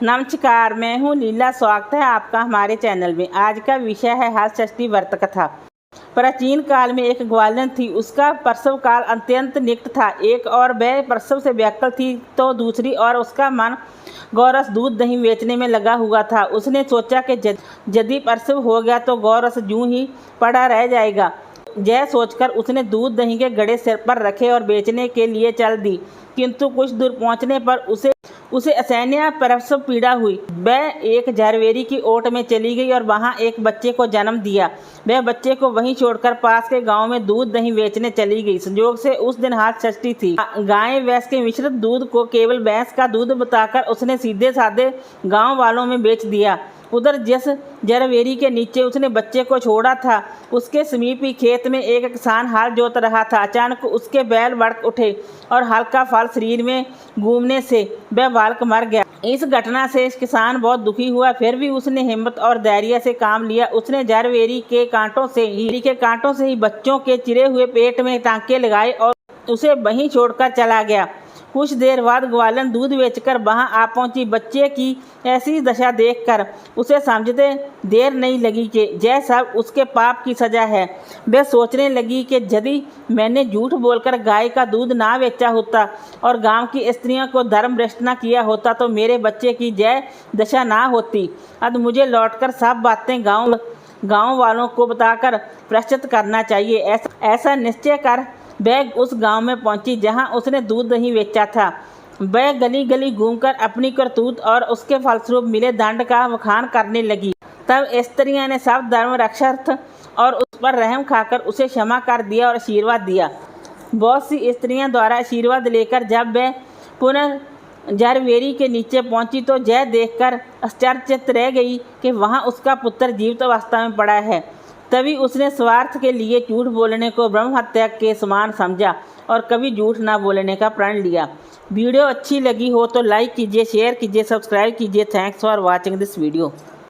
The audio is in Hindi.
नमस्कार, मैं हूँ लीला। स्वागत है आपका हमारे चैनल में। आज का विषय है हस्त षष्ठी व्रत कथा। प्राचीन काल में एक ग्वालन थी। उसका प्रसव काल अत्यंत निकट था। एक और वह प्रसव से व्याकुल थी तो दूसरी ओर उसका मन गौरस दूध दही बेचने में लगा हुआ था। उसने सोचा कि यदि प्रसव हो गया तो गौरस यूं ही पड़ा रह जाएगा। यह सोचकर उसने दूध दही के गड़े सिर पर रखे और बेचने के लिए चल दी। किंतु कुछ दूर पहुंचने पर उसे असहनीय प्रसव पीड़ा हुई। वह एक झरवेरी की ओट में चली गई और वहां एक बच्चे को जन्म दिया। वह बच्चे को वहीं छोड़कर पास के गांव में दूध दही बेचने चली गई। संयोग से उस दिन हस्त षष्ठी थी। गाय भैंस के मिश्रित दूध को केवल भैंस का दूध बताकर उसने सीधे साधे गाँव वालों में बेच दिया। उधर जिस झरवेरी के नीचे उसने बच्चे को छोड़ा था, उसके समीप ही खेत में एक किसान हल जोत रहा था। अचानक उसके बैल भड़क उठे और हल्का फल शरीर में घूमने से वह बालक मर गया। इस घटना से किसान बहुत दुखी हुआ, फिर भी उसने हिम्मत और धैर्य से काम लिया। उसने झरवेरी के कांटों से ही बच्चों के चिरे हुए पेट में टांके लगाए और उसे वहीं छोड़कर चला गया। कुछ देर बाद ग्वालन दूध बेचकर वहां आ पहुंची। बच्चे की ऐसी दशा देखकर उसे समझते देर नहीं लगी कि यह सब उसके पाप की सजा है। वह सोचने लगी कि यदि मैंने झूठ बोलकर गाय का दूध ना बेचा होता और गांव की स्त्रियों को धर्म भ्रष्ट न किया होता तो मेरे बच्चे की यह दशा ना होती। अब मुझे लौटकर सब बातें गाँव वालों को बताकर प्रायश्चित करना चाहिए। ऐसा निश्चय कर वह उस गांव में पहुंची जहां उसने दूध दही बेचा था। वह गली गली घूमकर अपनी करतूत और उसके फलस्वरूप मिले दंड का बखान करने लगी। तब स्त्रियों ने सब धर्म रक्षार्थ और उस पर रहम खाकर उसे क्षमा कर दिया और आशीर्वाद दिया। बहुत सी स्त्रियों द्वारा आशीर्वाद लेकर जब वह पुनः झरवेरी के नीचे पहुंची तो यह देखकर आश्चर्यचकित रह गई कि वहां उसका पुत्र जीवित अवस्था में पड़ा है। तभी उसने स्वार्थ के लिए झूठ बोलने को ब्रह्म हत्या के समान समझा और कभी झूठ ना बोलने का प्रण लिया। वीडियो अच्छी लगी हो तो लाइक कीजिए, शेयर कीजिए, सब्सक्राइब कीजिए। Thanks for watching this video.